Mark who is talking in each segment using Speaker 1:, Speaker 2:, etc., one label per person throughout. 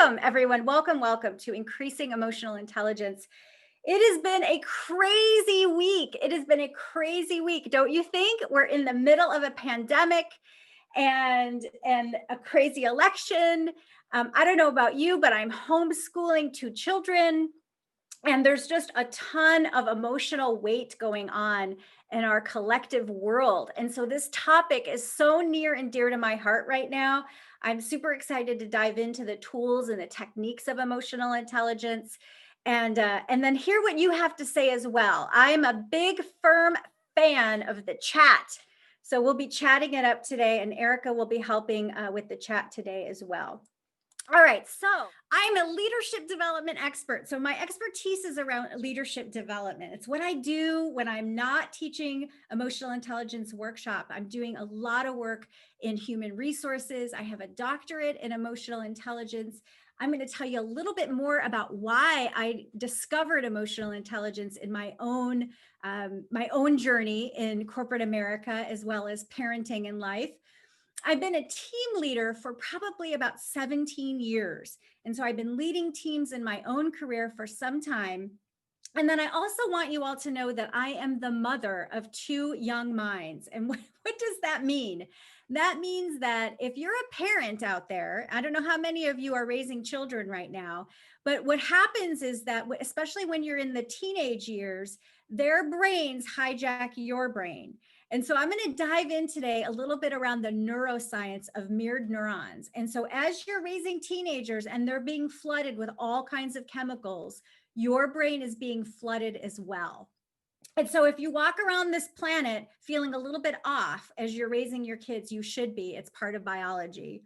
Speaker 1: Welcome, everyone. Welcome to Increasing Emotional Intelligence. It has been a crazy week. It has been a crazy week, don't you think? We're in the middle of a pandemic and a crazy election. I don't know about you, but I'm homeschooling two children. And there's just a ton of emotional weight going on in our collective world. And so this topic is so near and dear to my heart right now. I'm super excited to dive into the tools and the techniques of emotional intelligence and then hear what you have to say as well. I'm a big, firm fan of the chat. So we'll be chatting it up today, and Erica will be helping with the chat today as well. All right, so I'm a leadership development expert. So my expertise is around leadership development. It's what I do when I'm not teaching emotional intelligence workshop. I'm doing a lot of work in human resources. I have a doctorate in emotional intelligence. I'm going to tell you a little bit more about why I discovered emotional intelligence in my own journey in corporate America, as well as parenting and life. I've been a team leader for probably about 17 years. And so I've been leading teams in my own career for some time. And then I also want you all to know that I am the mother of two young minds. And what does that mean? That means that if you're a parent out there, I don't know how many of you are raising children right now, but what happens is that, especially when you're in the teenage years, their brains hijack your brain. And so I'm going to dive in today a little bit around the neuroscience of mirrored neurons. And so as you're raising teenagers and they're being flooded with all kinds of chemicals, your brain is being flooded as well. And so if you walk around this planet feeling a little bit off as you're raising your kids, you should be. It's part of biology.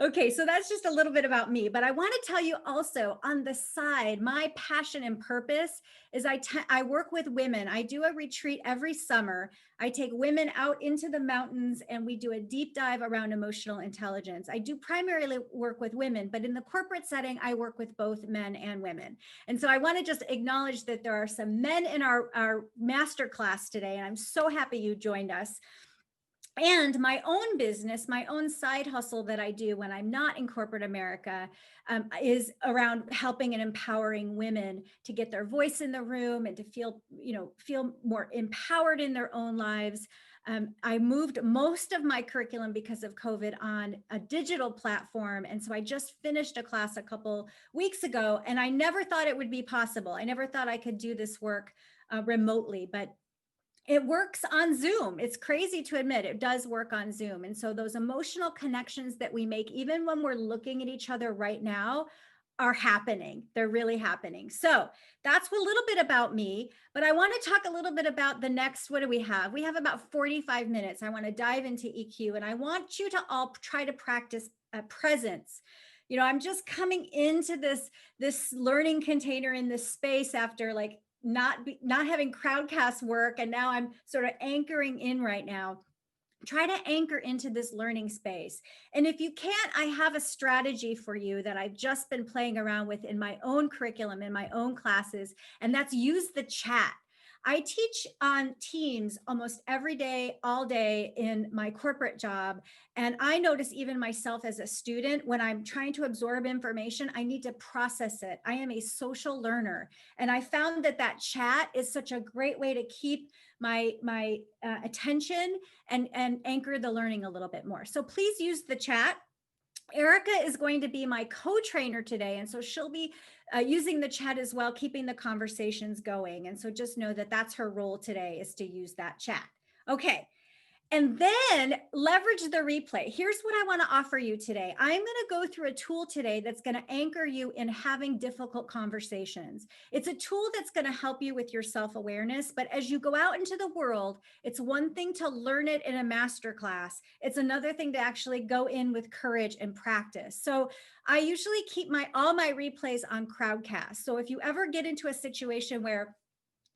Speaker 1: Okay, so that's just a little bit about me, but I want to tell you also on the side, my passion and purpose is I work with women. I do a retreat every summer. I take women out into the mountains and we do a deep dive around emotional intelligence. I do primarily work with women, but in the corporate setting, I work with both men and women. And so I want to just acknowledge that there are some men in our masterclass today, and I'm so happy you joined us. And my own business, my own side hustle that I do when I'm not in corporate America is around helping and empowering women to get their voice in the room and to feel more empowered in their own lives. I moved most of my curriculum because of COVID on a digital platform. And so I just finished a class a couple weeks ago, and I never thought it would be possible. I never thought I could do this work remotely, but it works on Zoom. It's crazy to admit it does work on Zoom. And so those emotional connections that we make, even when we're looking at each other right now, are happening. They're really happening. So that's a little bit about me, but I want to talk a little bit about the next, what do we have? We have about 45 minutes. I want to dive into EQ, and I want you to all try to practice presence. You know, I'm just coming into this learning container in this space after like not having crowdcast work, and now I'm sort of anchoring in right now. Try to anchor into this learning space. And if you can't, I have a strategy for you that I've just been playing around with in my own curriculum, in my own classes, and that's use the chat. I teach on Teams almost every day, all day in my corporate job. And I notice even myself as a student, when I'm trying to absorb information, I need to process it. I am a social learner. And I found that chat is such a great way to keep my attention and anchor the learning a little bit more. So please use the chat. Erica is going to be my co-trainer today. And so she'll be using the chat as well, keeping the conversations going. And so just know that that's her role today, is to use that chat. Okay. And then leverage the replay. Here's what I want to offer you today. I'm going to go through a tool today that's going to anchor you in having difficult conversations. It's a tool that's going to help you with your self-awareness. But as you go out into the world, it's one thing to learn it in a masterclass. It's another thing to actually go in with courage and practice. So I usually keep all my replays on Crowdcast. So if you ever get into a situation where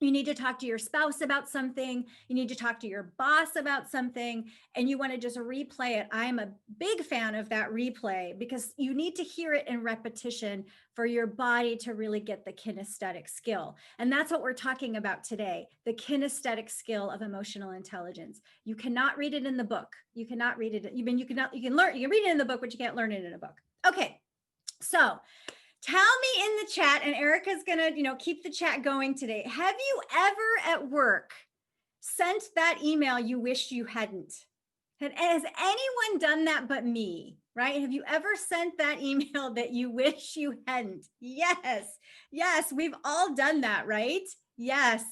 Speaker 1: you need to talk to your spouse about something, you need to talk to your boss about something, and you want to just replay it, I'm a big fan of that replay because you need to hear it in repetition for your body to really get the kinesthetic skill. And that's what we're talking about today, the kinesthetic skill of emotional intelligence. You cannot read it in the book. You cannot read it. You can read it in the book, but you can't learn it in a book. Okay. So tell me in the chat, and Erica's gonna, keep the chat going today. Have you ever at work sent that email you wish you hadn't? Has anyone done that but me, right? Have you ever sent that email that you wish you hadn't? Yes, yes, we've all done that, right? Yes.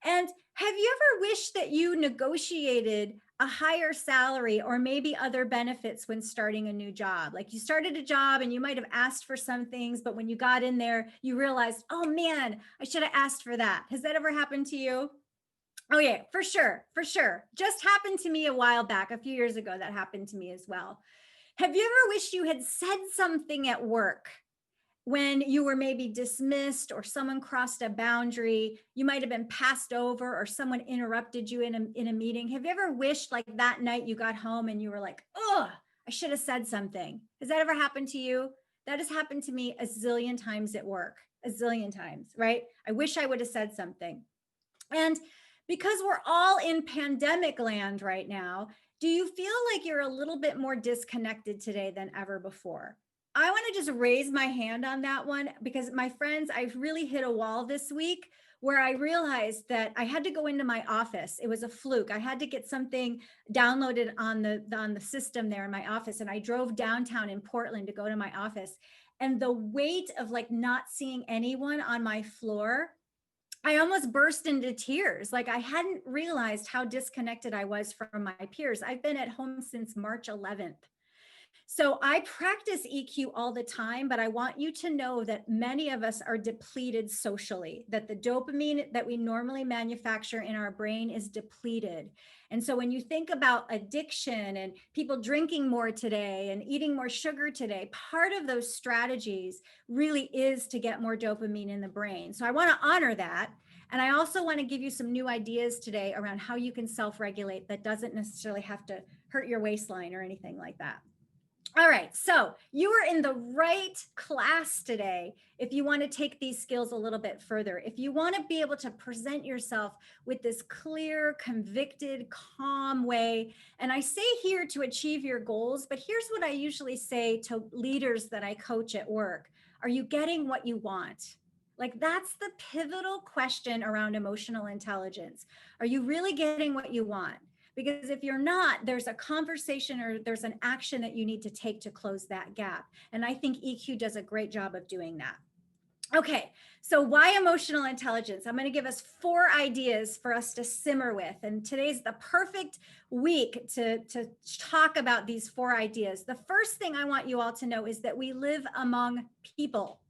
Speaker 1: And have you ever wished that you negotiated a higher salary or maybe other benefits when starting a new job? Like you started a job and you might have asked for some things, but when you got in there, you realized, oh man, I should have asked for that. Has that ever happened to you? Oh yeah, for sure, for sure. Just happened to me a while back, a few years ago, that happened to me as well. Have you ever wished you had said something at work when you were maybe dismissed or someone crossed a boundary? You might have been passed over or someone interrupted you in a meeting. Have you ever wished like that night you got home and you were like, oh, I should have said something? Has that ever happened to you? That has happened to me a zillion times at work, a zillion times, right? I wish I would have said something. And because we're all in pandemic land right now, do you feel like you're a little bit more disconnected today than ever before? I want to just raise my hand on that one because my friends, I've really hit a wall this week where I realized that I had to go into my office. It was a fluke. I had to get something downloaded on the system there in my office, and I drove downtown in Portland to go to my office. And the weight of like not seeing anyone on my floor, I almost burst into tears. Like I hadn't realized how disconnected I was from my peers. I've been at home since March 11th. So I practice EQ all the time, but I want you to know that many of us are depleted socially, that the dopamine that we normally manufacture in our brain is depleted. And so when you think about addiction and people drinking more today and eating more sugar today, part of those strategies really is to get more dopamine in the brain. So I want to honor that. And I also want to give you some new ideas today around how you can self-regulate that doesn't necessarily have to hurt your waistline or anything like that. All right, so you are in the right class today if you want to take these skills a little bit further. If you want to be able to present yourself with this clear, convicted, calm way. And I say here to achieve your goals, but here's what I usually say to leaders that I coach at work. Are you getting what you want? Like that's the pivotal question around emotional intelligence. Are you really getting what you want? Because if you're not, there's a conversation or there's an action that you need to take to close that gap. And I think EQ does a great job of doing that. Okay, so why emotional intelligence? I'm going to give us 4 ideas for us to simmer with. And today's the perfect week to talk about these 4 ideas. The first thing I want you all to know is that we live among people.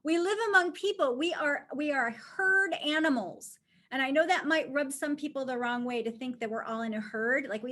Speaker 1: We live among people. We are herd animals. And I know that might rub some people the wrong way to think that we're all in a herd. Like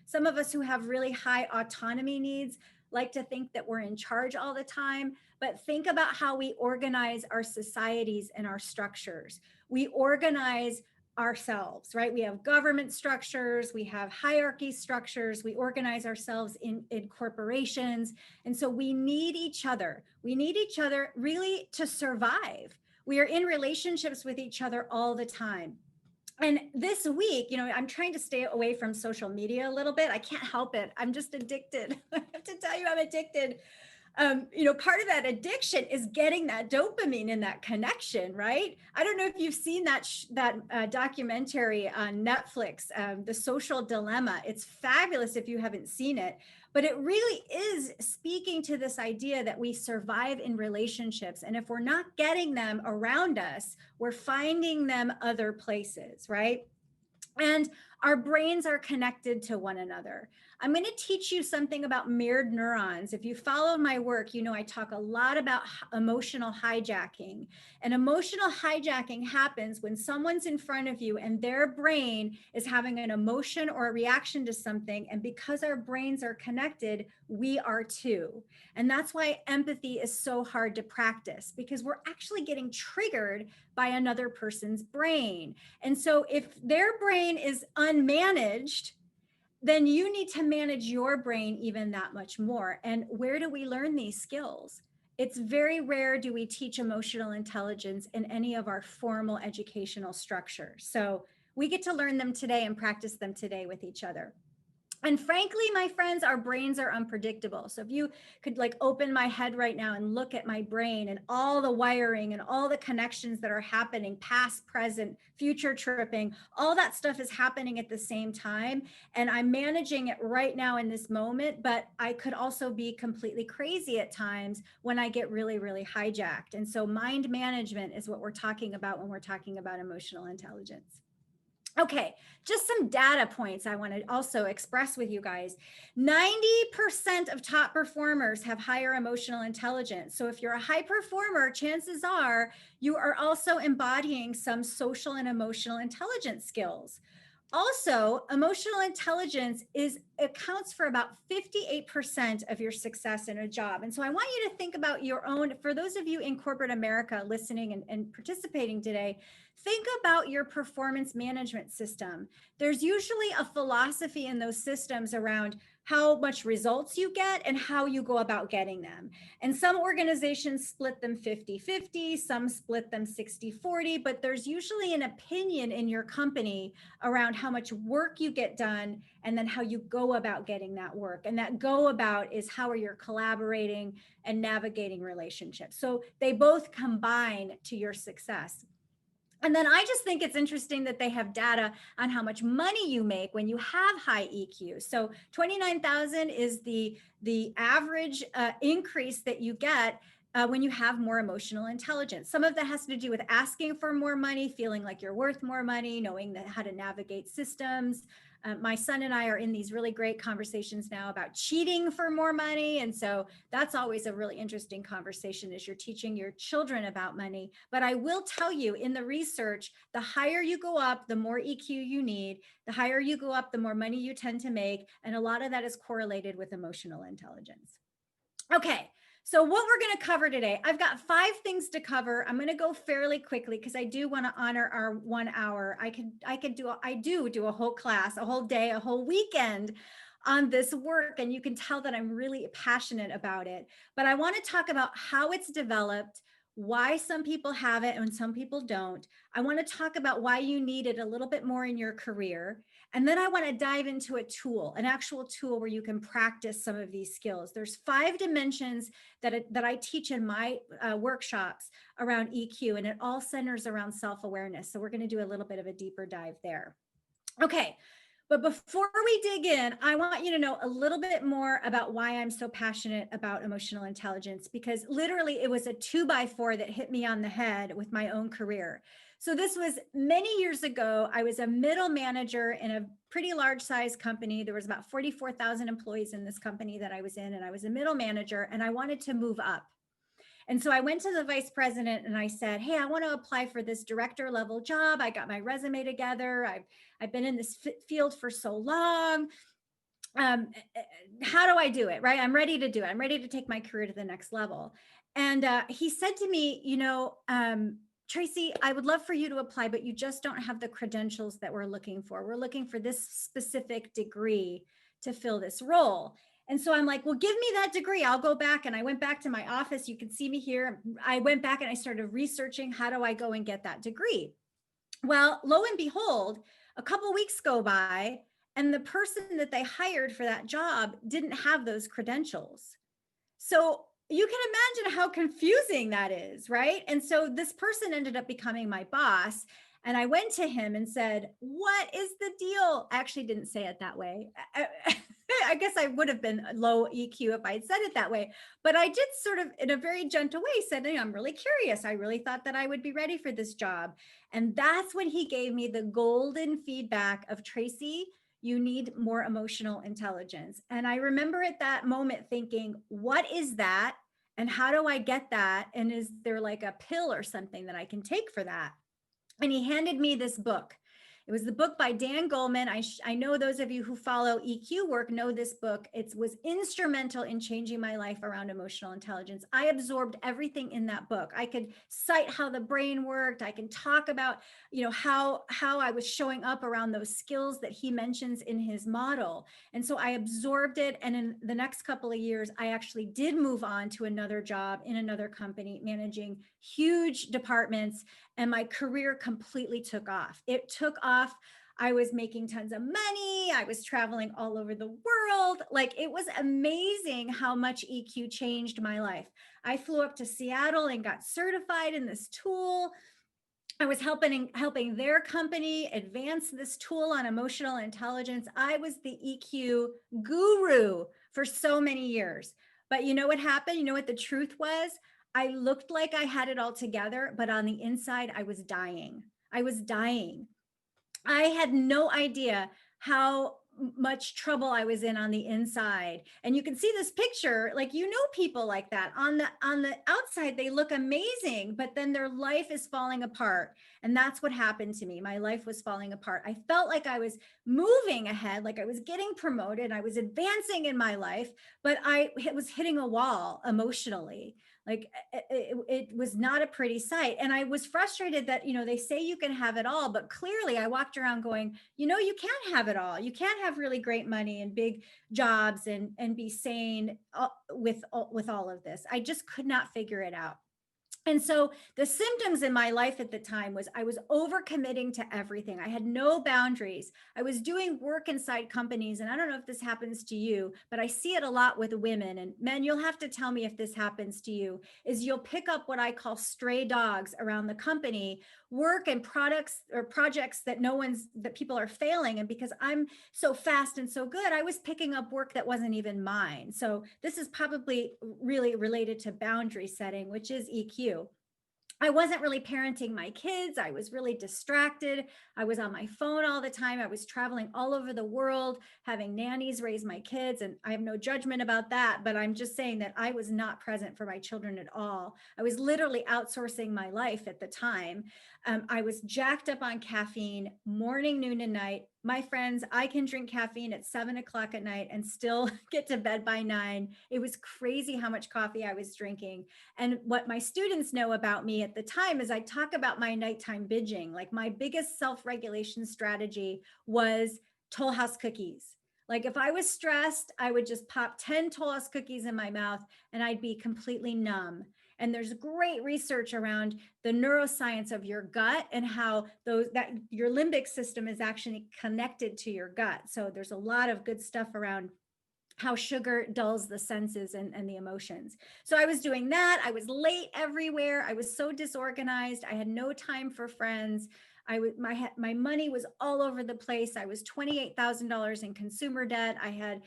Speaker 1: some of us who have really high autonomy needs like to think that we're in charge all the time. But think about how we organize our societies and our structures. We organize ourselves, right? We have government structures, we have hierarchy structures, we organize ourselves in corporations. And so we need each other. We need each other really to survive. We are in relationships with each other all the time. And this week, I'm trying to stay away from social media a little bit. I can't help it. I'm just addicted. I have to tell you, I'm addicted. Part of that addiction is getting that dopamine and that connection, right? I don't know if you've seen that documentary on Netflix, The Social Dilemma. It's fabulous if you haven't seen it, but it really is speaking to this idea that we survive in relationships. And if we're not getting them around us, we're finding them other places, right? And our brains are connected to one another. I'm going to teach you something about mirrored neurons. If you follow my work, I talk a lot about emotional hijacking. And emotional hijacking happens when someone's in front of you and their brain is having an emotion or a reaction to something. And because our brains are connected, we are too. And that's why empathy is so hard to practice, because we're actually getting triggered by another person's brain. And so if their brain is unmanaged, then you need to manage your brain even that much more. And where do we learn these skills? It's very rare do we teach emotional intelligence in any of our formal educational structures. So we get to learn them today and practice them today with each other. And frankly, my friends, our brains are unpredictable. So if you could like open my head right now and look at my brain and all the wiring and all the connections that are happening, past, present, future tripping, all that stuff is happening at the same time. And I'm managing it right now in this moment, but I could also be completely crazy at times when I get really, really hijacked. And so mind management is what we're talking about when we're talking about emotional intelligence. Okay, just some data points I want to also express with you guys. 90% of top performers have higher emotional intelligence. So if you're a high performer, chances are you are also embodying some social and emotional intelligence skills. Also, emotional intelligence accounts for about 58% of your success in a job. And so I want you to think about your own, for those of you in corporate America listening and participating today, think about your performance management system. There's usually a philosophy in those systems around how much results you get and how you go about getting them. And some organizations split them 50-50, some split them 60-40, but there's usually an opinion in your company around how much work you get done and then how you go about getting that work. And that go about is how are you collaborating and navigating relationships. So they both combine to your success. And then I just think it's interesting that they have data on how much money you make when you have high EQ. So 29,000 is the average increase that you get when you have more emotional intelligence. Some of that has to do with asking for more money, feeling like you're worth more money, knowing how to navigate systems. My son and I are in these really great conversations now about cheating for more money. And so that's always a really interesting conversation as you're teaching your children about money. But I will tell you in the research, the higher you go up, the more EQ you need. The higher you go up, the more money you tend to make. And a lot of that is correlated with emotional intelligence. Okay. So what we're going to cover today, I've got 5 things to cover. I'm going to go fairly quickly because I do want to honor our 1 hour. I do a whole class, a whole day, a whole weekend on this work. And you can tell that I'm really passionate about it. But I want to talk about how it's developed, why some people have it and some people don't. I want to talk about why you need it a little bit more in your career. And then I want to dive into a tool, an actual tool where you can practice some of these skills. There's 5 dimensions that I teach in my workshops around EQ, and it all centers around self-awareness. So we're going to do a little bit of a deeper dive there. Okay. But before we dig in, I want you to know a little bit more about why I'm so passionate about emotional intelligence, because literally it was a 2x4 that hit me on the head with my own career. So this was many years ago. I was a middle manager in a pretty large size company. There was about 44,000 employees in this company that I was in, and I was a middle manager, and I wanted to move up. And so I went to the vice president and I said, hey, I want to apply for this director level job. I got my resume together. I've been in this field for so long. How do I do it? Right? I'm ready to do it. I'm ready to take my career to the next level. And he said to me, Tracey, I would love for you to apply, but you just don't have the credentials that we're looking for. We're looking for this specific degree to fill this role. And so I'm like, well, give me that degree. I'll go back. And I went back to my office. You can see me here. I went back and I started researching, how do I go and get that degree? Well, lo and behold, a couple weeks go by and the person that they hired for that job didn't have those credentials. So you can imagine how confusing that is, right? And so this person ended up becoming my boss. And I went to him and said, what is the deal? I actually didn't say it that way. I guess I would have been low EQ if I had said it that way. But I did sort of, in a very gentle way, said, hey, I'm really curious. I really thought that I would be ready for this job. And that's when he gave me the golden feedback of, Tracey, you need more emotional intelligence. And I remember at that moment thinking, what is that? And how do I get that? And is there like a pill or something that I can take for that? And he handed me this book. It was the book by Dan Goleman. I know those of you who follow EQ work know this book. It was instrumental in changing my life around emotional intelligence. I absorbed everything in that book. I could cite how the brain worked. I can talk about, how I was showing up around those skills that he mentions in his model. And so I absorbed it. And in the next couple of years, I actually did move on to another job in another company, managing huge departments. And my career completely took off. It took off. I was making tons of money. I was traveling all over the world. Like, it was amazing how much EQ changed my life. I flew up to Seattle and got certified in this tool. I was helping their company advance this tool on emotional intelligence. I was the EQ guru for so many years. But you know what happened? You know what the truth was? I looked like I had it all together, but on the inside, I was dying. I was dying. I had no idea how much trouble I was in on the inside. And you can see this picture, like, you know, people like that on the outside, they look amazing, but then their life is falling apart. And that's what happened to me. My life was falling apart. I felt like I was moving ahead, like I was getting promoted, I was advancing in my life, but I was hitting a wall emotionally. Like, it was not a pretty sight. And I was frustrated that, you know, they say you can have it all, but clearly I walked around going, you know, you can't have it all. You can't have really great money and big jobs and be sane with all of this. I just could not figure it out. And so the symptoms in my life at the time was I was overcommitting to everything. I had no boundaries. I was doing work inside companies. And I don't know if this happens to you, but I see it a lot with women. And men, you'll have to tell me if this happens to you, is you'll pick up what I call stray dogs around the company, work and products or projects that that people are failing. And because I'm so fast and so good, I was picking up work that wasn't even mine. So this is probably really related to boundary setting, which is EQ. I wasn't really parenting my kids. I was really distracted. I was on my phone all the time. I was traveling all over the world, having nannies raise my kids. And I have no judgment about that, but I'm just saying that I was not present for my children at all. I was literally outsourcing my life at the time. I was jacked up on caffeine morning, noon, and night. My friends, I can drink caffeine at 7 o'clock at night and still get to bed by 9. It was crazy how much coffee I was drinking. And what my students know about me at the time is I talk about my nighttime binging. Like, my biggest self-regulation strategy was Toll House cookies. Like, if I was stressed, I would just pop 10 Toll House cookies in my mouth and I'd be completely numb. And there's great research around the neuroscience of your gut and how that your limbic system is actually connected to your gut. So there's a lot of good stuff around how sugar dulls the senses and the emotions. So I was doing that. I was late everywhere. I was so disorganized. I had no time for friends. My money was all over the place. I was $28,000 in consumer debt. I had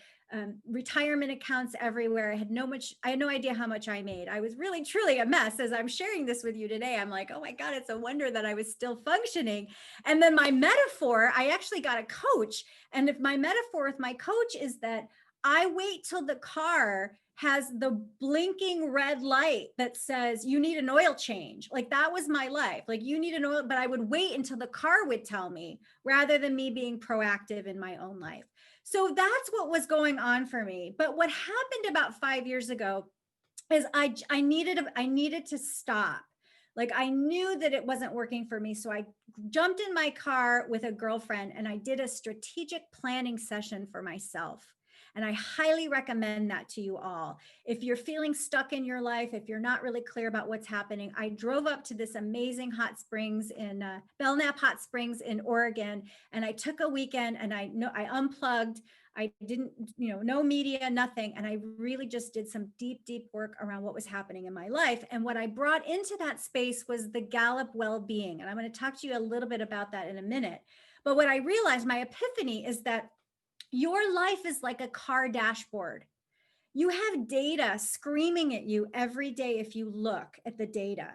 Speaker 1: retirement accounts everywhere. I had no idea how much I made. I was really, truly a mess. As I'm sharing this with you today, I'm like, oh my God, it's a wonder that I was still functioning. And then my metaphor, I actually got a coach. And if my metaphor with my coach is that I wait till the car has the blinking red light that says you need an oil change. Like, that was my life. Like, you need an oil, but I would wait until the car would tell me rather than me being proactive in my own life. So that's what was going on for me. But what happened about 5 years ago is I needed to stop. Like, I knew that it wasn't working for me. So I jumped in my car with a girlfriend and I did a strategic planning session for myself. And I highly recommend that to you all. If you're feeling stuck in your life, if you're not really clear about what's happening, I drove up to this amazing hot springs in Belknap Hot Springs in Oregon. And I took a weekend and I unplugged. I didn't, no media, nothing. And I really just did some deep, deep work around what was happening in my life. And what I brought into that space was the Gallup well-being. And I'm going to talk to you a little bit about that in a minute. But what I realized, my epiphany, is that your life is like a car dashboard. You have data screaming at you every day if you look at the data.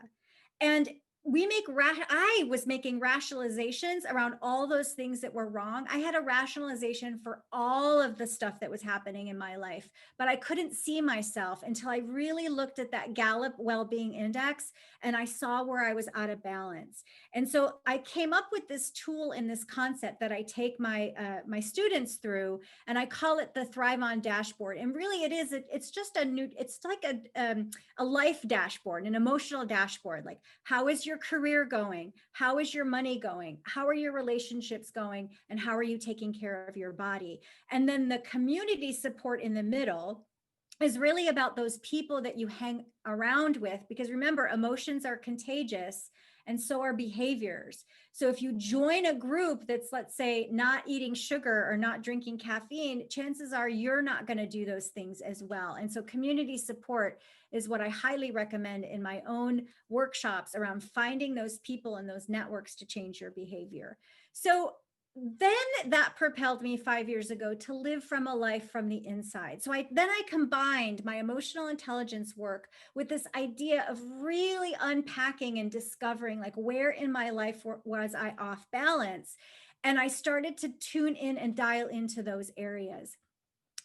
Speaker 1: And I was making rationalizations around all those things that were wrong. I had a rationalization for all of the stuff that was happening in my life, but I couldn't see myself until I really looked at that Gallup well-being index and I saw where I was out of balance. And so I came up with this tool and this concept that I take my students through, and I call it the Thrive On dashboard. And really it's just it's like a life dashboard, an emotional dashboard. Like, how is your career going? How is your money going? How are your relationships going? And how are you taking care of your body? And then the community support in the middle is really about those people that you hang around with, because remember, emotions are contagious. and so are behaviors. So if you join a group that's, let's say, not eating sugar or not drinking caffeine, chances are you're not going to do those things as well. And so community support is what I highly recommend in my own workshops around finding those people and those networks to change your behavior. So then that propelled me 5 years ago to live from a life from the inside. So I combined my emotional intelligence work with this idea of really unpacking and discovering, like, where in my life was I off balance. And I started to tune in and dial into those areas.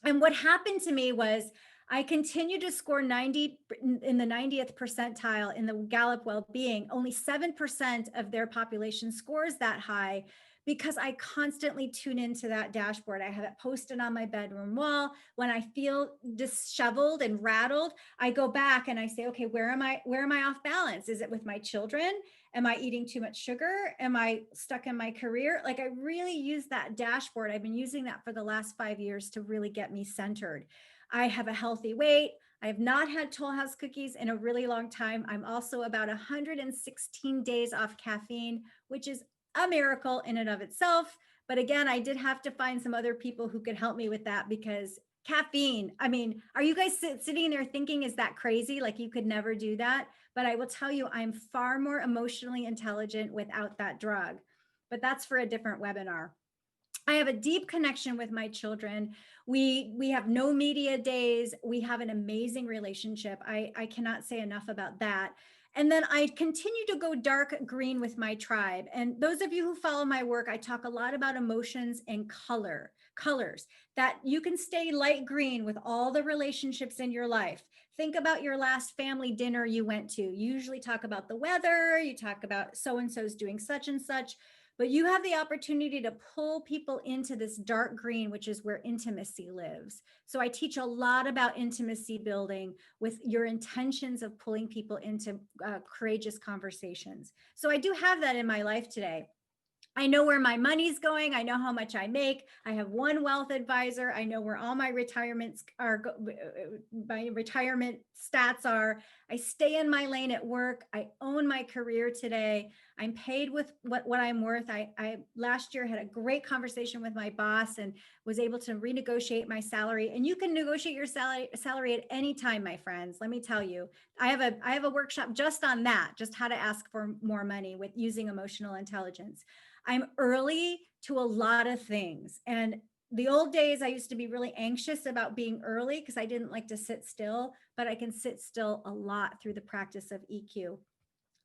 Speaker 1: And what happened to me was I continued to score 90 in the 90th percentile in the Gallup well-being. Only 7% of their population scores that high, because I constantly tune into that dashboard. I have it posted on my bedroom wall. When I feel disheveled and rattled, I go back and I say, okay, where am I off balance? Is it with my children? Am I eating too much sugar? Am I stuck in my career? Like, I really use that dashboard. I've been using that for the last 5 years to really get me centered. I have a healthy weight. I have not had Toll House cookies in a really long time. I'm also about 116 days off caffeine, which is a miracle in and of itself. But again, I did have to find some other people who could help me with that, because caffeine, I mean, are you guys sitting there thinking, is that crazy? Like, you could never do that. But I will tell you, I'm far more emotionally intelligent without that drug. But that's for a different webinar. I have a deep connection with my children. We have no media days. We have an amazing relationship. I cannot say enough about that. And then I continue to go dark green with my tribe. And those of you who follow my work, I talk a lot about emotions and colors, that you can stay light green with all the relationships in your life. Think about your last family dinner you went to. You usually talk about the weather, you talk about so-and-so's doing such and such, but you have the opportunity to pull people into this dark green, which is where intimacy lives. So I teach a lot about intimacy building with your intentions of pulling people into courageous conversations. So I do have that in my life today. I know where my money's going. I know how much I make. I have one wealth advisor. I know where all my retirements are, my retirement stats are. I stay in my lane at work. I own my career today. I'm paid with what I'm worth. I last year had a great conversation with my boss and was able to renegotiate my salary. And you can negotiate your salary at any time, my friends. Let me tell you, I have a workshop just on that, just how to ask for more money with using emotional intelligence. I'm early to a lot of things. And the old days, I used to be really anxious about being early because I didn't like to sit still, but I can sit still a lot through the practice of EQ.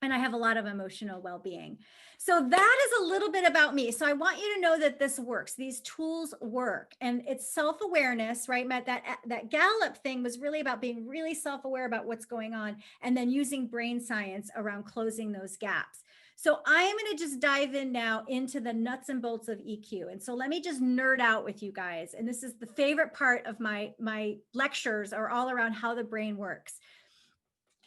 Speaker 1: And I have a lot of emotional well-being. So that is a little bit about me. So I want you to know that this works. These tools work, and it's self-awareness, right, Matt? That Gallup thing was really about being really self-aware about what's going on, and then using brain science around closing those gaps. So I am going to just dive in now into the nuts and bolts of EQ. And so let me just nerd out with you guys. And this is the favorite part of my lectures, are all around how the brain works.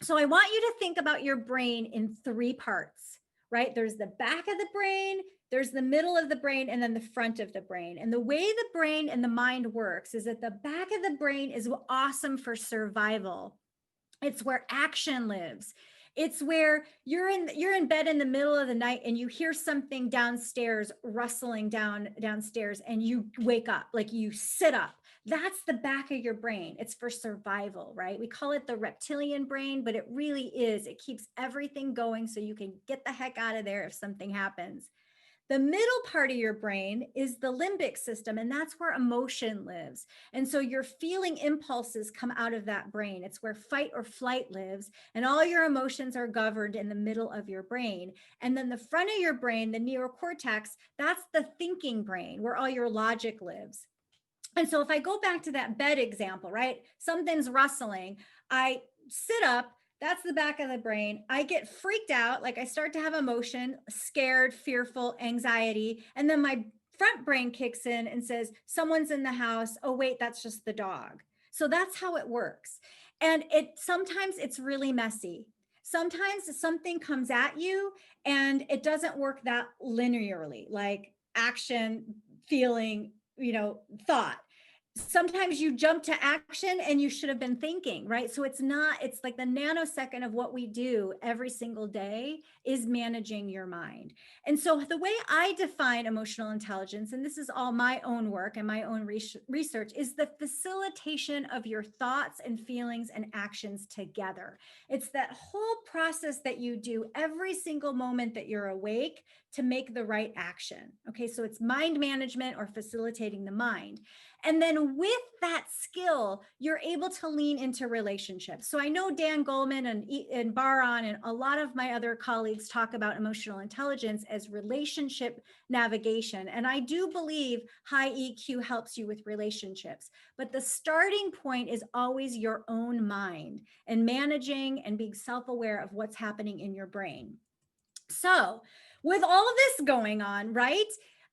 Speaker 1: So I want you to think about your brain in 3 parts, right? There's the back of the brain, there's the middle of the brain, and then the front of the brain. And the way the brain and the mind works is that the back of the brain is awesome for survival. It's where action lives. It's where you're in bed in the middle of the night and you hear something downstairs rustling downstairs, and you wake up, like you sit up. That's the back of your brain. It's for survival, right? We call it the reptilian brain, but it really is. It keeps everything going so you can get the heck out of there if something happens. The middle part of your brain is the limbic system, and that's where emotion lives. And so your feeling impulses come out of that brain. It's where fight or flight lives, and all your emotions are governed in the middle of your brain. And then the front of your brain, the neocortex, that's the thinking brain, where all your logic lives. And so if I go back to that bed example, right? Something's rustling. I sit up. That's the back of the brain. I get freaked out. Like, I start to have emotion, scared, fearful, anxiety. And then my front brain kicks in and says, someone's in the house. Oh, wait, that's just the dog. So that's how it works. And sometimes it's really messy. Sometimes something comes at you and it doesn't work that linearly, like action, feeling, thought. sometimes you jump to action and you should have been thinking, right? So it's like the nanosecond of what we do every single day is managing your mind. And so the way I define emotional intelligence, and this is all my own work and my own research, is the facilitation of your thoughts and feelings and actions together. It's that whole process that you do every single moment that you're awake to make the right action. Okay, so it's mind management or facilitating the mind. And then with that skill, you're able to lean into relationships. So I know Dan Goleman and Baron and a lot of my other colleagues talk about emotional intelligence as relationship navigation. And I do believe high EQ helps you with relationships. But the starting point is always your own mind and managing and being self-aware of what's happening in your brain. So with all of this going on, right?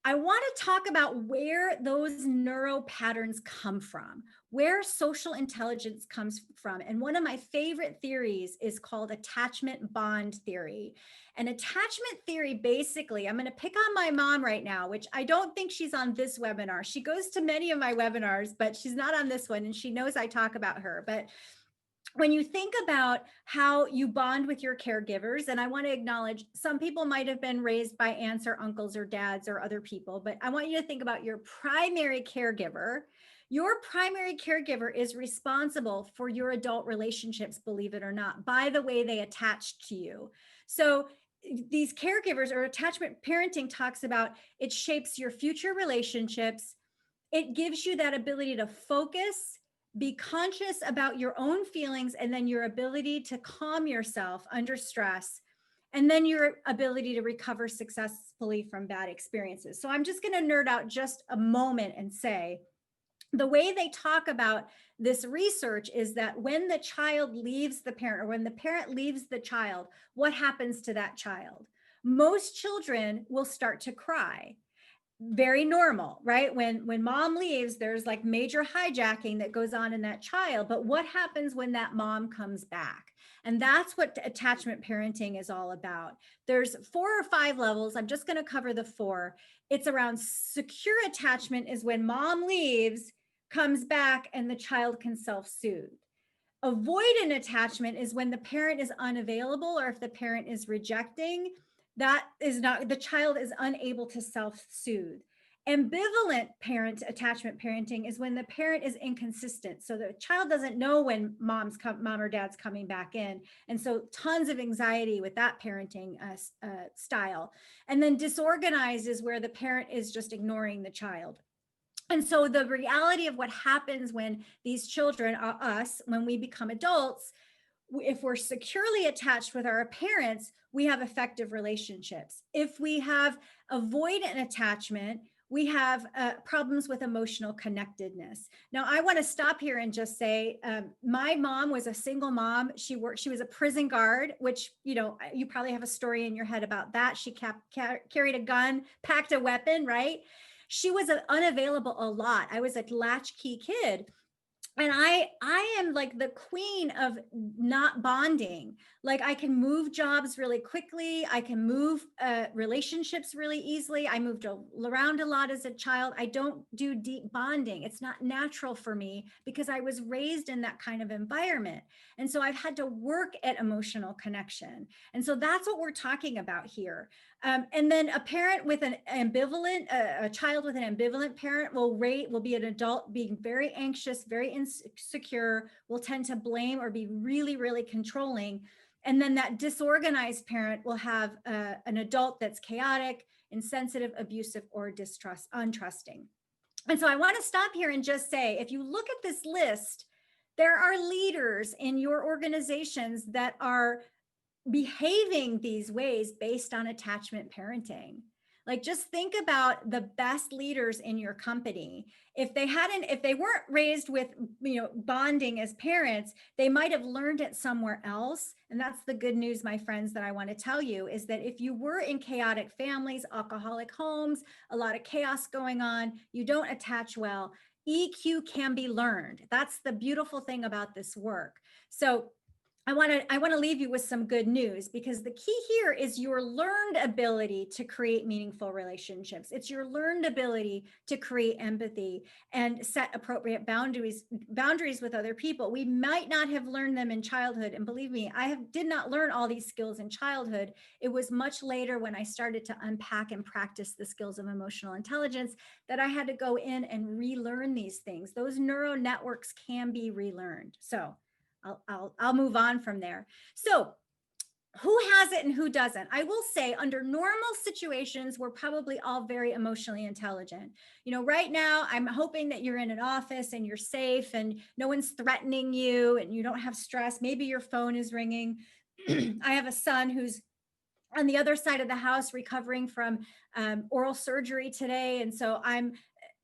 Speaker 1: I want to talk about where those neuro patterns come from, where social intelligence comes from. And one of my favorite theories is called attachment bond theory. And attachment theory, basically, I'm going to pick on my mom right now, which I don't think she's on this webinar. She goes to many of my webinars, but she's not on this one. And she knows I talk about her. But when you think about how you bond with your caregivers, and I want to acknowledge some people might have been raised by aunts or uncles or dads or other people, but I want you to think about your primary caregiver. Your primary caregiver is responsible for your adult relationships, believe it or not, by the way they attach to you. So these caregivers, or attachment parenting, talks about it shapes your future relationships. It gives you that ability to focus, be conscious about your own feelings, and then your ability to calm yourself under stress, and then your ability to recover successfully from bad experiences. So I'm just going to nerd out just a moment and say, the way they talk about this research is that when the child leaves the parent, or when the parent leaves the child, what happens to that child? Most children will start to cry. Very normal, right? When mom leaves, there's like major hijacking that goes on in that child. But what happens when that mom comes back? And that's what attachment parenting is all about. There's 4 or 5 levels. I'm just going to cover the 4. It's around secure attachment is when mom leaves, comes back, and the child can self-soothe. Avoidant attachment is when the parent is unavailable, or if the parent is rejecting, that is not, the child is unable to self-soothe. Ambivalent parent attachment parenting is when the parent is inconsistent. So the child doesn't know when mom or dad's coming back in. And so tons of anxiety with that parenting style. And then disorganized is where the parent is just ignoring the child. And so the reality of what happens when these children, us, when we become adults, if we're securely attached with our parents, we have effective relationships. If we have avoidant attachment, we have problems with emotional connectedness. Now, I want to stop here and just say, my mom was a single mom. She was a prison guard, which, you probably have a story in your head about that. She carried a gun, packed a weapon, right? She was unavailable a lot. I was a latchkey kid. And I am like the queen of not bonding. Like I can move jobs really quickly. I can move relationships really easily. I moved around a lot as a child. I don't do deep bonding. It's not natural for me because I was raised in that kind of environment. And so I've had to work at emotional connection. And so that's what we're talking about here. And then a parent with an ambivalent, a child with an ambivalent parent will be an adult being very anxious, very insecure, will tend to blame or be really, really controlling. And then that disorganized parent will have an adult that's chaotic, insensitive, abusive, or untrusting. And so I want to stop here and just say, if you look at this list, there are leaders in your organizations that are behaving these ways based on attachment parenting. Like just think about the best leaders in your company. If they weren't raised with, bonding as parents, they might have learned it somewhere else. And that's the good news, my friends, that I want to tell you is that if you were in chaotic families, alcoholic homes, a lot of chaos going on, you don't attach well, EQ can be learned. That's the beautiful thing about this work. So I want to leave you with some good news, because the key here is your learned ability to create meaningful relationships. It's your learned ability to create empathy and set appropriate boundaries with other people. We might not have learned them in childhood, and believe me, did not learn all these skills in childhood. It was much later, when I started to unpack and practice the skills of emotional intelligence, that I had to go in and relearn these things. Those neural networks can be relearned. So I'll move on from there. So who has it and who doesn't? I will say, under normal situations, we're probably all very emotionally intelligent. You know, right now, I'm hoping that you're in an office and you're safe and no one's threatening you and you don't have stress. Maybe your phone is ringing. I have a son who's on the other side of the house recovering from oral surgery today. And so I'm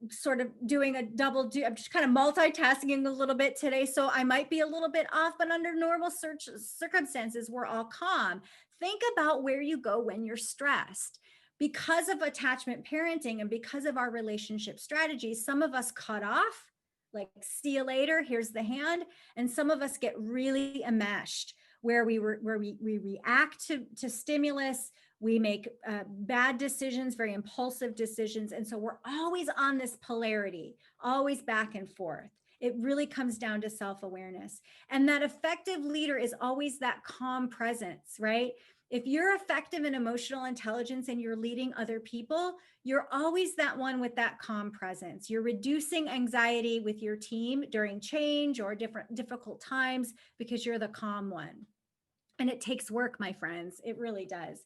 Speaker 1: sort of doing a double do. I'm just kind of multitasking a little bit today. So I might be a little bit off, but under normal circumstances, we're all calm. Think about where you go when you're stressed. Because of attachment parenting and because of our relationship strategies, some of us cut off, like, see you later, here's the hand. And some of us get really enmeshed, where we react to stimulus. We make bad decisions, very impulsive decisions. And so we're always on this polarity, always back and forth. It really comes down to self-awareness. And that effective leader is always that calm presence, right? If you're effective in emotional intelligence and you're leading other people, you're always that one with that calm presence. You're reducing anxiety with your team during change or difficult times, because you're the calm one. And it takes work, my friends. It really does.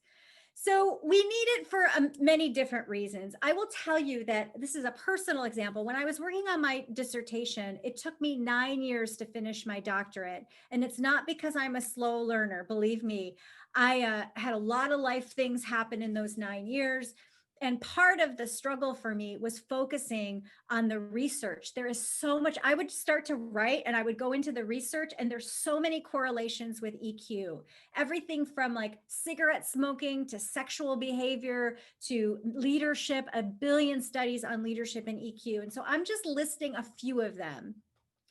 Speaker 1: So we need it for many different reasons. I will tell you that this is a personal example. When I was working on my dissertation, it took me 9 years to finish my doctorate. And it's not because I'm a slow learner. Believe me, I had a lot of life things happen in those 9 years. And part of the struggle for me was focusing on the research. There is so much. I would start to write and I would go into the research, and there's so many correlations with EQ. Everything from like cigarette smoking to sexual behavior to leadership, a billion studies on leadership and EQ. And so I'm just listing a few of them,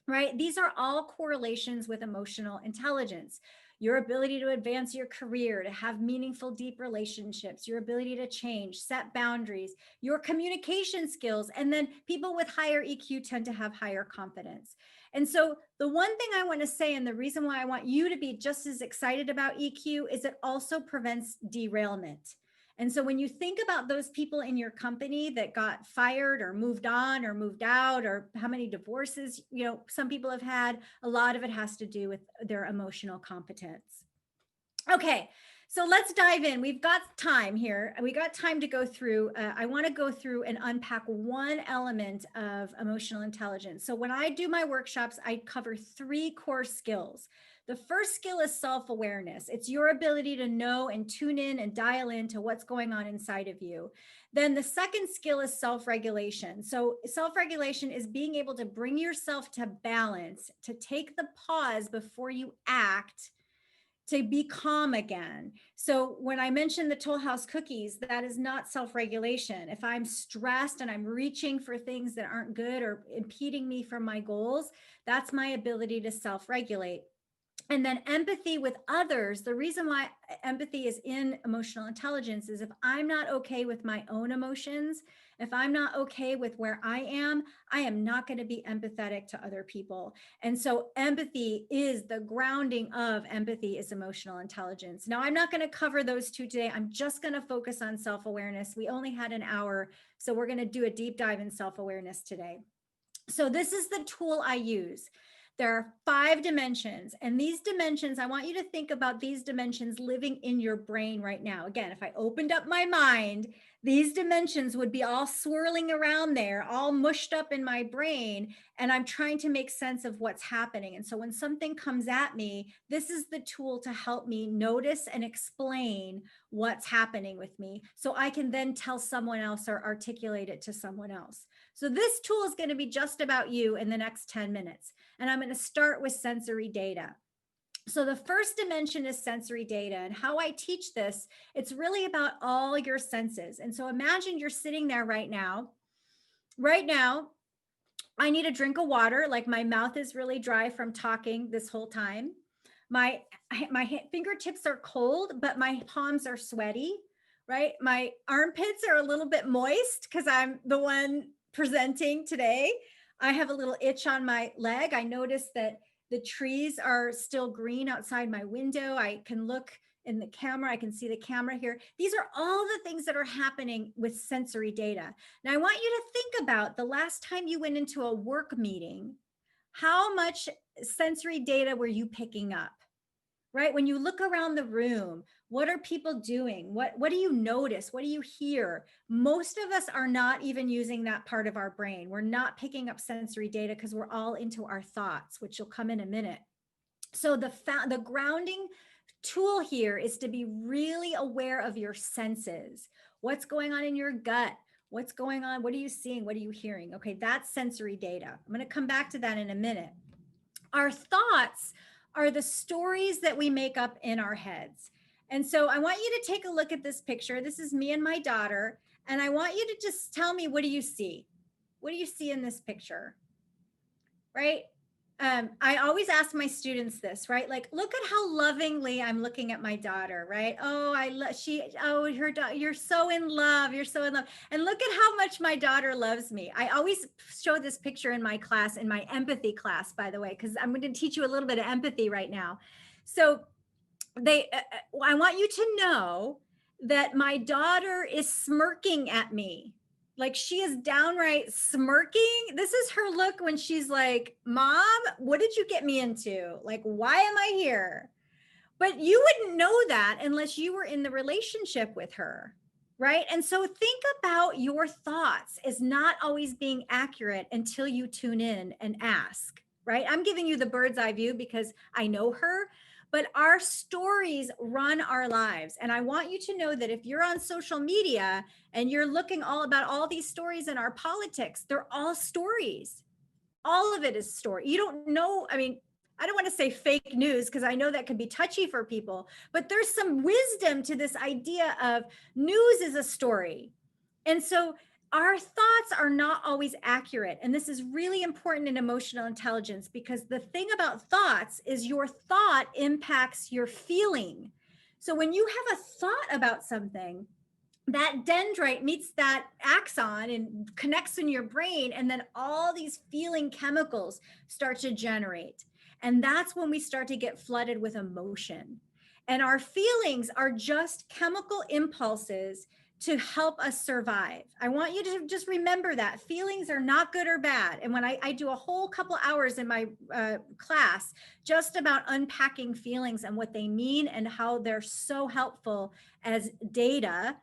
Speaker 1: right? These are all correlations with emotional intelligence. Your ability to advance your career, to have meaningful, deep relationships, your ability to change, set boundaries, your communication skills. And then people with higher EQ tend to have higher confidence. And so the one thing I want to say, and the reason why I want you to be just as excited about EQ, is it also prevents derailment. And so when you think about those people in your company that got fired or moved on or moved out, or how many divorces, you know, some people have had, a lot of it has to do with their emotional competence. Okay, so let's dive in. We've got time here. We got time to go through. I want to go through and unpack one element of emotional intelligence. So when I do my workshops, I cover 3 core skills. The first skill is self-awareness. It's your ability to know and tune in and dial into what's going on inside of you. Then the second skill is self-regulation. So self-regulation is being able to bring yourself to balance, to take the pause before you act, to be calm again. So when I mentioned the Toll House cookies, that is not self-regulation. If I'm stressed and I'm reaching for things that aren't good or impeding me from my goals, that's my ability to self-regulate. And then empathy with others. The reason why empathy is in emotional intelligence is if I'm not okay with my own emotions, if I'm not okay with where I am not going to be empathetic to other people. And so empathy is the grounding of empathy is emotional intelligence. Now, I'm not going to cover those 2 today. I'm just going to focus on self-awareness. We only had an hour, so we're going to do a deep dive in self-awareness today. So this is the tool I use. There are 5 dimensions, and these dimensions, I want you to think about these dimensions living in your brain right now. Again, if I opened up my mind, these dimensions would be all swirling around there, all mushed up in my brain, and I'm trying to make sense of what's happening. And so when something comes at me, this is the tool to help me notice and explain what's happening with me, so I can then tell someone else or articulate it to someone else. So this tool is going to be just about you in the next 10 minutes. And I'm going to start with sensory data. So the first dimension is sensory data, and how I teach this, it's really about all your senses. And so imagine you're sitting there right now. Right now, I need a drink of water, like my mouth is really dry from talking this whole time. My fingertips are cold, but my palms are sweaty, right? My armpits are a little bit moist because I'm the one presenting today. I have a little itch on my leg. I noticed that the trees are still green outside my window. I can look in the camera. I can see the camera here. These are all the things that are happening with sensory data. Now, I want you to think about the last time you went into a work meeting. How much sensory data were you picking up? Right? When you look around the room, what are people doing? What do you notice? What do you hear? Most of us are not even using that part of our brain. We're not picking up sensory data because we're all into our thoughts, which will come in a minute. So the grounding tool here is to be really aware of your senses. What's going on in your gut? What's going on? What are you seeing? What are you hearing? Okay, that's sensory data. I'm going to come back to that in a minute. Our thoughts are the stories that we make up in our heads. And so I want you to take a look at this picture. This is me and my daughter. And I want you to just tell me, what do you see? What do you see in this picture? Right? I always ask my students this, right? Like, look at how lovingly I'm looking at my daughter, right? Oh, you're so in love. You're so in love. And look at how much my daughter loves me. I always show this picture in my class, in my empathy class, by the way, because I'm going to teach you a little bit of empathy right now. So I want you to know that my daughter is smirking at me. Like, she is downright smirking. This is her look when she's like, Mom, what did you get me into? Like, why am I here? But you wouldn't know that unless you were in the relationship with her, right? And so think about your thoughts as not always being accurate until you tune in and ask, right? I'm giving you the bird's eye view because I know her, but our stories run our lives. And I want you to know that if you're on social media and you're looking all about all these stories in our politics, they're all stories. All of it is story. You don't know. I mean, I don't want to say fake news because I know that can be touchy for people, but there's some wisdom to this idea of news is a story. And so our thoughts are not always accurate. And this is really important in emotional intelligence because the thing about thoughts is your thought impacts your feeling. So when you have a thought about something, that dendrite meets that axon and connects in your brain, and then all these feeling chemicals start to generate. And that's when we start to get flooded with emotion. And our feelings are just chemical impulses to help us survive. I want you to just remember that feelings are not good or bad. And when I do a whole couple hours in my class just about unpacking feelings and what they mean and how they're so helpful as data.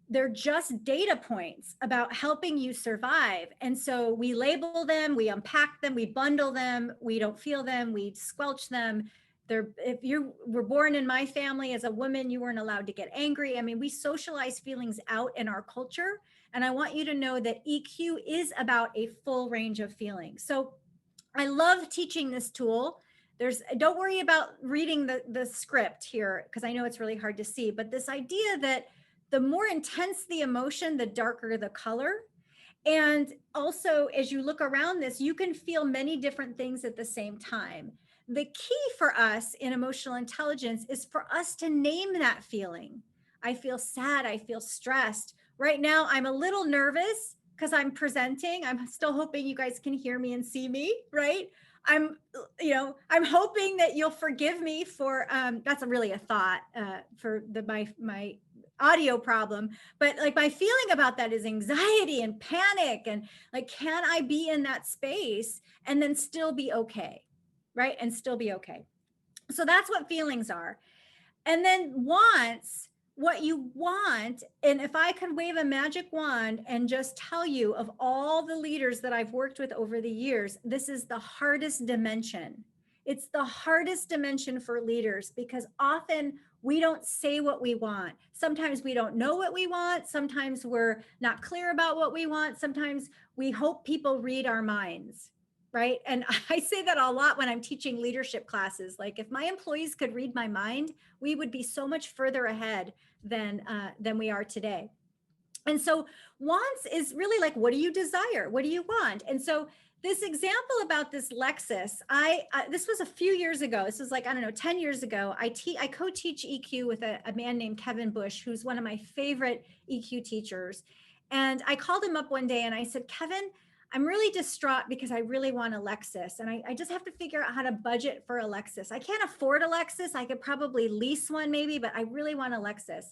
Speaker 1: They're just data points about helping you survive. And so we label them, we unpack them, we bundle them, we don't feel them, we squelch them. If you were born in my family as a woman, you weren't allowed to get angry. I mean, we socialize feelings out in our culture. And I want you to know that EQ is about a full range of feelings. So I love teaching this tool. Don't worry about reading the script here, because I know it's really hard to see, but this idea that the more intense the emotion, the darker the color. And also, as you look around this, you can feel many different things at the same time. The key for us in emotional intelligence is for us to name that feeling. I feel sad, I feel stressed. Right now, I'm a little nervous because I'm presenting. I'm still hoping you guys can hear me and see me, right? I'm hoping that you'll forgive me for, that's really a thought for my audio problem, but like my feeling about that is anxiety and panic, and like, can I be in that space and then still be okay, right? And still be okay. So that's what feelings are. And then wants, what you want. And if I could wave a magic wand and just tell you, of all the leaders that I've worked with over the years, this is the hardest dimension. It's the hardest dimension for leaders because often we don't say what we want. Sometimes we don't know what we want. Sometimes we're not clear about what we want. Sometimes we hope people read our minds, right? And I say that a lot when I'm teaching leadership classes. Like, if my employees could read my mind, we would be so much further ahead than we are today. And so wants is really like, what do you desire? What do you want? And so this example about this Lexus, this was a few years ago. This was like, I don't know, 10 years ago. I co-teach EQ with a man named Kevin Bush, who's one of my favorite EQ teachers. And I called him up one day and I said, Kevin, I'm really distraught because I really want a Lexus. And I just have to figure out how to budget for a Lexus. I can't afford a Lexus. I could probably lease one maybe, but I really want a Lexus.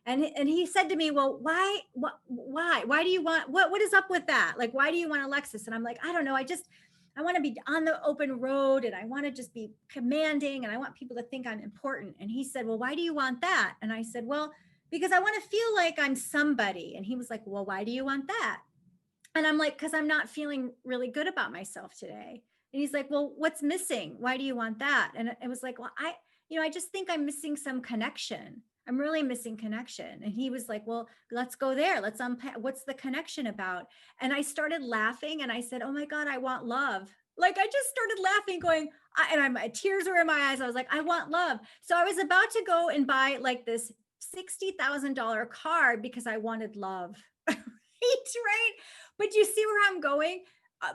Speaker 1: And he said to me, well, why do you want, what is up with that? Like, why do you want a Lexus? And I'm like, I don't know. I want to be on the open road and I want to just be commanding and I want people to think I'm important. And he said, well, why do you want that? And I said, well, because I want to feel like I'm somebody. And he was like, well, why do you want that? And I'm like, because I'm not feeling really good about myself today. And he's like, well, what's missing? Why do you want that? And it was like, well, I just think I'm missing some connection. I'm really missing connection. And he was like, well, let's go there. Let's unpack. What's the connection about? And I started laughing and I said, oh my God, I want love. Like I just started laughing going, my tears were in my eyes. I was like, I want love. So I was about to go and buy like this $60,000 car because I wanted love. Right? But you see where I'm going?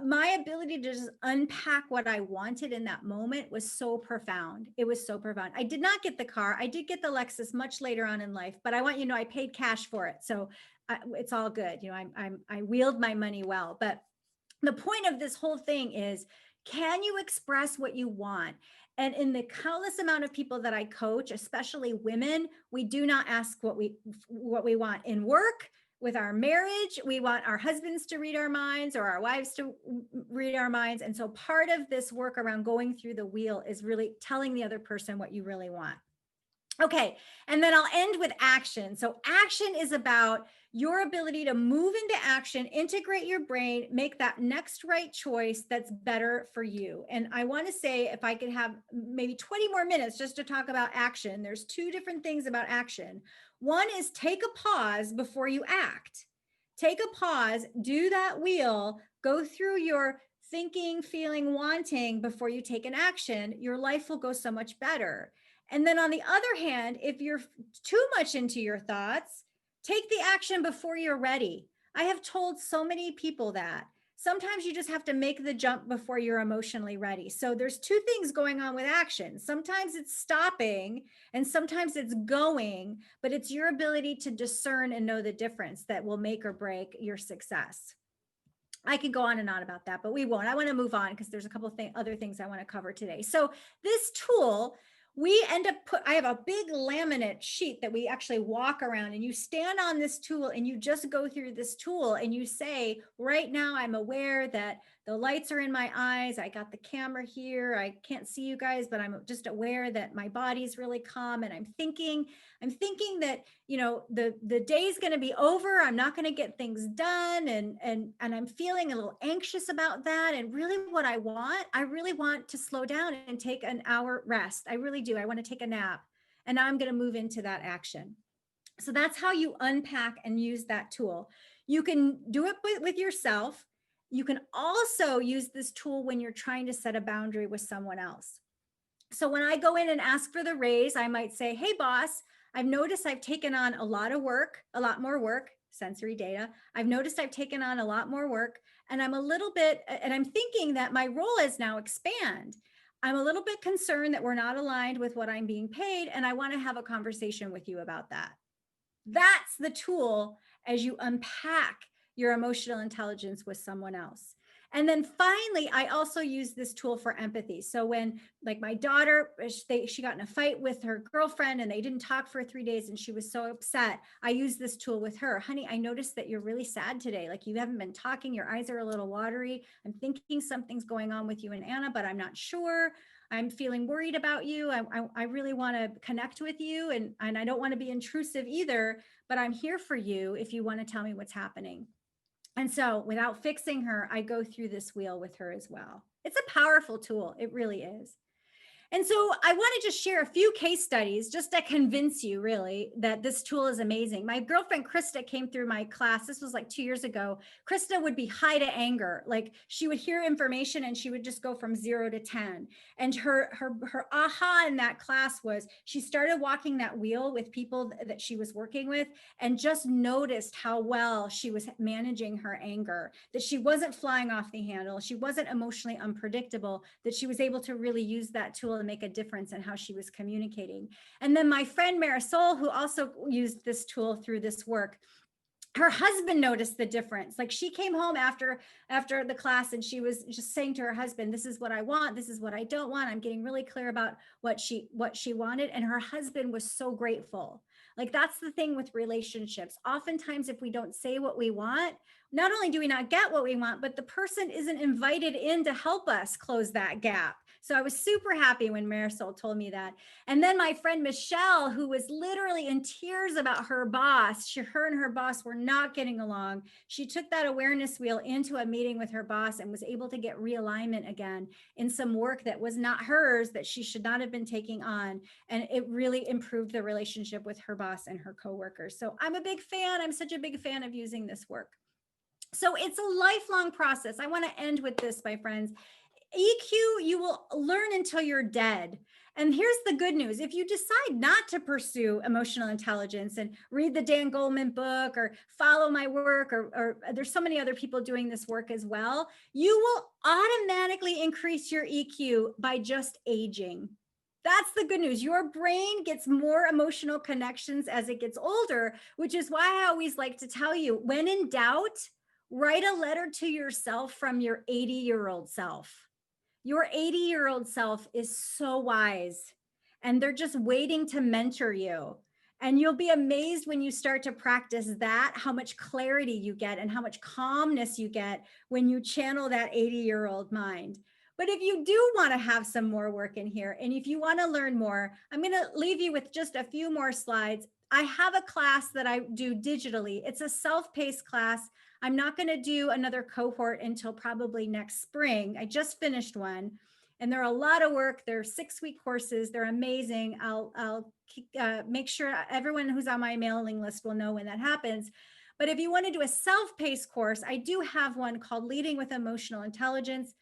Speaker 1: My ability to just unpack what I wanted in that moment was so profound. It was so profound. I did not get the car. I did get the Lexus much later on in life, but I want you to know I paid cash for it. So it's all good. You know, I wield my money well. But the point of this whole thing is, can you express what you want? And in the countless amount of people that I coach, especially women, we do not ask what we want in work. With our marriage, we want our husbands to read our minds or our wives to read our minds. And so part of this work around going through the wheel is really telling the other person what you really want. Okay, and then I'll end with action. So action is about your ability to move into action, integrate your brain, make that next right choice that's better for you. And I want to say, if I could have maybe 20 more minutes just to talk about action, there's two different things about action. One is take a pause before you act. Take a pause, do that wheel, go through your thinking, feeling, wanting before you take an action. Your life will go so much better. And then on the other hand, if you're too much into your thoughts, take the action before you're ready. I have told so many people that sometimes you just have to make the jump before you're emotionally ready. So there's two things going on with action. Sometimes it's stopping and sometimes it's going, but it's your ability to discern and know the difference that will make or break your success. I could go on and on about that, but we won't. I want to move on because there's a couple of other things I want to cover today. So this tool, we end up I have a big laminate sheet that we actually walk around, and you stand on this tool and you just go through this tool and you say, right now I'm aware that the lights are in my eyes. I got the camera here. I can't see you guys, but I'm just aware that my body's really calm. And I'm thinking that, you know, the day's going to be over. I'm not going to get things done. And I'm feeling a little anxious about that. And really what I really want to slow down and take an hour rest. I really do. I want to take a nap. And now I'm going to move into that action. So that's how you unpack and use that tool. You can do it with yourself. You can also use this tool when you're trying to set a boundary with someone else. So when I go in and ask for the raise, I might say, hey, boss, I've noticed I've taken on a lot more work, sensory data. I've noticed I've taken on a lot more work, and I'm thinking that my role is now expand. I'm a little bit concerned that we're not aligned with what I'm being paid, and I want to have a conversation with you about that. That's the tool as you unpack your emotional intelligence with someone else. And then finally, I also use this tool for empathy. So when, like, my daughter, she got in a fight with her girlfriend and they didn't talk for 3 days and she was so upset, I use this tool with her. Honey, I noticed that you're really sad today. Like, you haven't been talking. Your eyes are a little watery. I'm thinking something's going on with you and Anna, but I'm not sure. I'm feeling worried about you. I really want to connect with you, and I don't want to be intrusive either, but I'm here for you if you want to tell me what's happening. And so without fixing her, I go through this wheel with her as well. It's a powerful tool. It really is. And so I want to just share a few case studies just to convince you really that this tool is amazing. My girlfriend Krista came through my class. This was like 2 years ago. Krista would be high to anger. Like she would hear information and she would just go from 0 to 10. And her aha in that class was she started walking that wheel with people that she was working with and just noticed how well she was managing her anger, that she wasn't flying off the handle. She wasn't emotionally unpredictable, that she was able to really use that tool make a difference in how she was communicating. And then my friend Marisol, who also used this tool through this work, her husband noticed the difference. Like she came home after the class and she was just saying to her husband, this is what I want, this is what I don't want. I'm getting really clear about what she wanted. And her husband was so grateful. Like that's the thing with relationships. Oftentimes, if we don't say what we want, not only do we not get what we want, but the person isn't invited in to help us close that gap. So I was super happy when Marisol told me that. And then my friend Michelle, who was literally in tears about her boss, her and her boss were not getting along. She took that awareness wheel into a meeting with her boss and was able to get realignment again in some work that was not hers, that she should not have been taking on. And it really improved the relationship with her boss and her coworkers. So I'm a big fan. I'm such a big fan of using this work. So it's a lifelong process. I want to end with this, my friends. EQ, you will learn until you're dead. And here's the good news. If you decide not to pursue emotional intelligence and read the Dan Goleman book or follow my work, or there's so many other people doing this work as well, you will automatically increase your EQ by just aging. That's the good news. Your brain gets more emotional connections as it gets older, which is why I always like to tell you, when in doubt, write a letter to yourself from your 80-year-old self. Your 80-year-old self is so wise, and they're just waiting to mentor you. And you'll be amazed when you start to practice that, how much clarity you get and how much calmness you get when you channel that 80-year-old mind. But if you do want to have some more work in here, and if you want to learn more, I'm going to leave you with just a few more slides. I have a class that I do digitally. It's a self-paced class. I'm not going to do another cohort until probably next spring. I just finished one, and they're a lot of work. They're 6-week courses. They're amazing. I'll make sure everyone who's on my mailing list will know when that happens. But if you want to do a self-paced course, I do have one called Leading with Emotional Intelligence.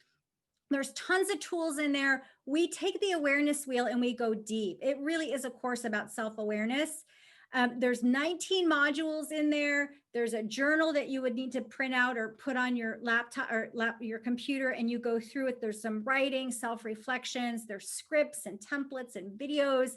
Speaker 1: There's tons of tools in there. We take the awareness wheel and we go deep. It really is a course about self-awareness. There's 19 modules in there. There's a journal that you would need to print out or put on your laptop or your computer, and you go through it. There's some writing, self-reflections, there's scripts and templates and videos.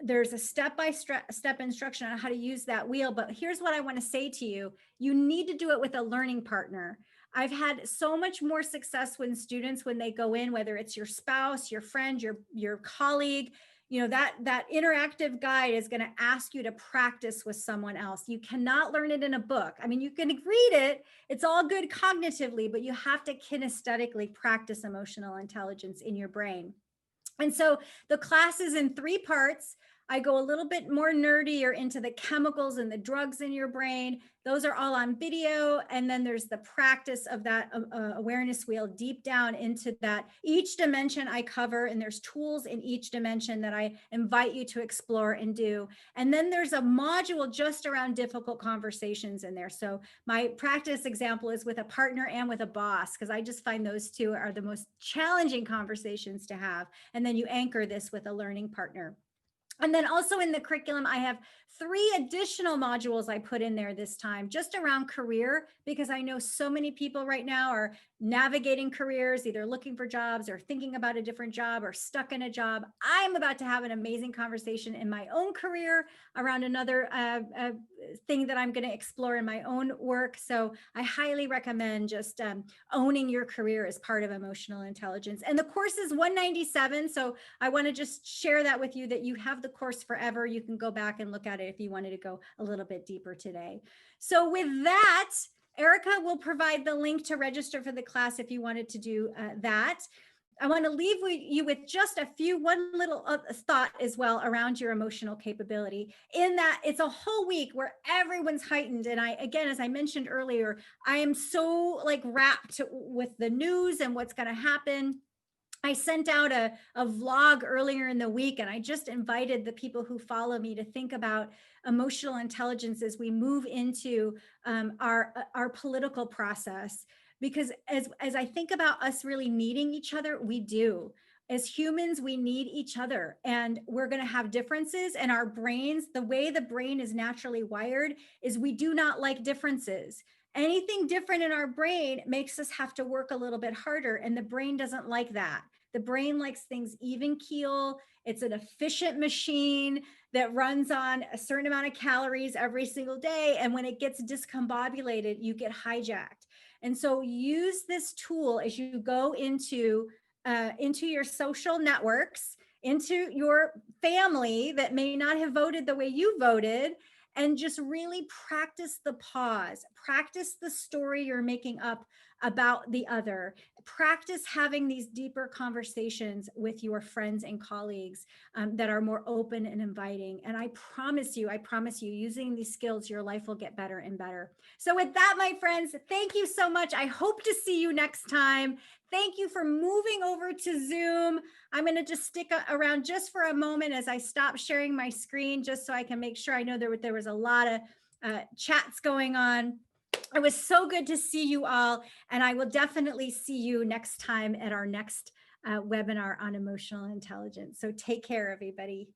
Speaker 1: There's a step-by-step instruction on how to use that wheel. But here's what I want to say to you. You need to do it with a learning partner. I've had so much more success when students, when they go in, whether it's your spouse, your friend, your colleague, you know, that interactive guide is going to ask you to practice with someone else. You cannot learn it in a book. I mean, you can read it. It's all good cognitively, but you have to kinesthetically practice emotional intelligence in your brain. And so the class is in 3 parts. I go a little bit more nerdier into the chemicals and the drugs in your brain. Those are all on video. And then there's the practice of that awareness wheel deep down into that. Each dimension I cover, and there's tools in each dimension that I invite you to explore and do. And then there's a module just around difficult conversations in there. So my practice example is with a partner and with a boss, because I just find those two are the most challenging conversations to have. And then you anchor this with a learning partner. And then also in the curriculum, I have 3 additional modules I put in there this time, just around career, because I know so many people right now are navigating careers, either looking for jobs or thinking about a different job or stuck in a job. I'm about to have an amazing conversation in my own career around another thing that I'm going to explore in my own work. So I highly recommend just owning your career as part of emotional intelligence. And the course is $197. So I want to just share that with you, that you have the course forever. You can go back and look at it if you wanted to go a little bit deeper today. So with that, Erica will provide the link to register for the class if you wanted to do that. I want to leave you with just one little thought as well around your emotional capability, in that it's a whole week where everyone's heightened. And again, as I mentioned earlier, I am so like wrapped with the news and what's going to happen. I sent out a vlog earlier in the week, and I just invited the people who follow me to think about emotional intelligence as we move into our political process. Because as I think about us really needing each other, we do. As humans, we need each other, and we're going to have differences. And our brains, the way the brain is naturally wired, is we do not like differences. Anything different in our brain makes us have to work a little bit harder, and the brain doesn't like that. The brain likes things even keel. It's an efficient machine that runs on a certain amount of calories every single day, and when it gets discombobulated, you get hijacked. And so use this tool as you go into your social networks, into your family that may not have voted the way you voted, and just really practice the pause, practice the story you're making up about the other, practice having these deeper conversations with your friends and colleagues that are more open and inviting. And I promise you, using these skills, your life will get better and better. So with that, my friends, thank you so much. I hope to see you next time. Thank you for moving over to Zoom. I'm going to just stick around just for a moment as I stop sharing my screen, just so I can make sure. I know there was a lot of chats going on. It was so good to see you all, and I will definitely see you next time at our next webinar on emotional intelligence. So take care, everybody.